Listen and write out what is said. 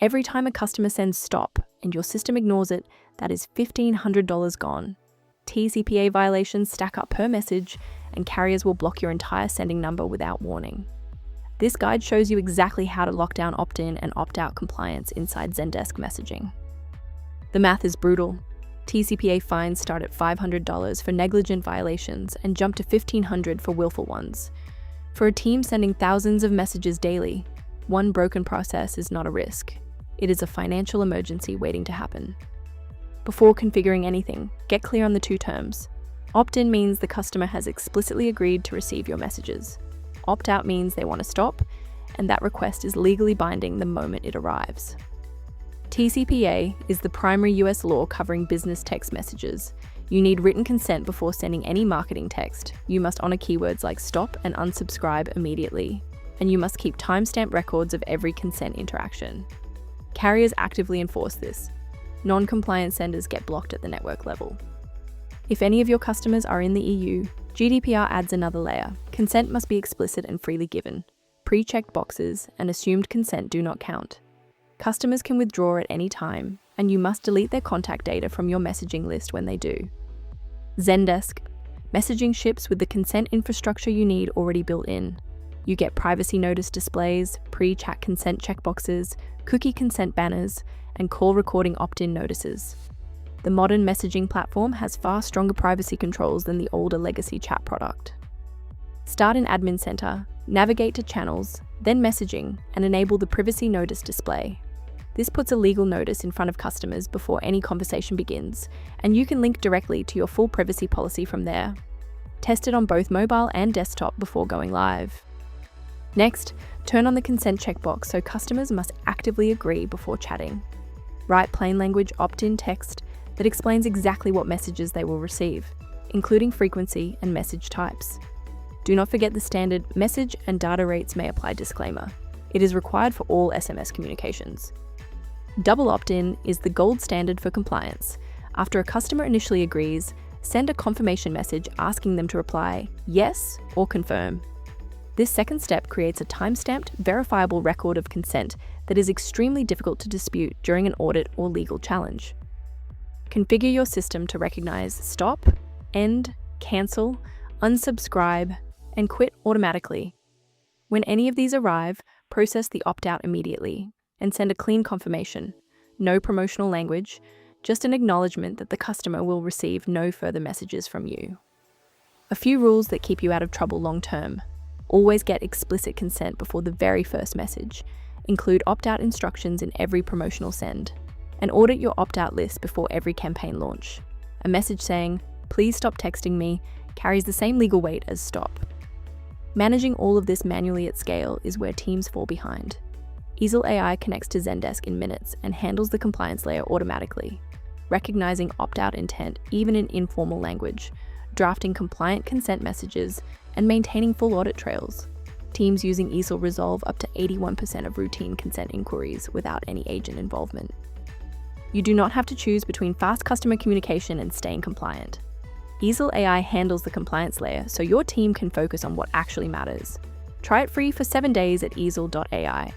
Every time a customer sends stop and your system ignores it, that is $1,500 gone. TCPA violations stack up per message, and carriers will block your entire sending number without warning. This guide shows you exactly how to lock down opt-in and opt-out compliance inside Zendesk messaging. The math is brutal. TCPA fines start at $500 for negligent violations and jump to $1,500 for willful ones. For a team sending thousands of messages daily, one broken process is not a risk. It is a financial emergency waiting to happen. Before configuring anything, get clear on the two terms. Opt-in means the customer has explicitly agreed to receive your messages. Opt-out means they want to stop, and that request is legally binding the moment it arrives. TCPA is the primary US law covering business text messages. You need written consent before sending any marketing text. You must honor keywords like stop and unsubscribe immediately. And you must keep timestamp records of every consent interaction. Carriers actively enforce this. Non-compliant senders get blocked at the network level. If any of your customers are in the EU, GDPR adds another layer. Consent must be explicit and freely given. Pre-checked boxes and assumed consent do not count. Customers can withdraw at any time, and you must delete their contact data from your messaging list when they do. Zendesk. Messaging ships with the consent infrastructure you need already built in. You get privacy notice displays, pre-chat consent checkboxes, cookie consent banners, and call recording opt-in notices. The modern messaging platform has far stronger privacy controls than the older legacy chat product. Start in Admin Center, navigate to Channels, then Messaging, and enable the Privacy Notice display. This puts a legal notice in front of customers before any conversation begins, and you can link directly to your full privacy policy from there. Test it on both mobile and desktop before going live. Next, turn on the consent checkbox so customers must actively agree before chatting. Write plain language opt-in text that explains exactly what messages they will receive, including frequency and message types. Do not forget the standard message and data rates may apply disclaimer. It is required for all SMS communications. Double opt-in is the gold standard for compliance. After a customer initially agrees, send a confirmation message asking them to reply yes or confirm. This second step creates a time-stamped, verifiable record of consent that is extremely difficult to dispute during an audit or legal challenge. Configure your system to recognize stop, end, cancel, unsubscribe, and quit automatically. When any of these arrive, process the opt-out immediately and send a clean confirmation. No promotional language, just an acknowledgement that the customer will receive no further messages from you. A few rules that keep you out of trouble long-term. Always get explicit consent before the very first message. Include opt-out instructions in every promotional send. And audit your opt-out list before every campaign launch. A message saying, "Please stop texting me," carries the same legal weight as stop. Managing all of this manually at scale is where teams fall behind. Eesel AI connects to Zendesk in minutes and handles the compliance layer automatically, recognizing opt-out intent even in informal language, drafting compliant consent messages, and maintaining full audit trails. Teams using eesel resolve up to 81% of routine consent inquiries without any agent involvement. You do not have to choose between fast customer communication and staying compliant. Eesel AI handles the compliance layer so your team can focus on what actually matters. Try it free for 7 days at eesel.ai.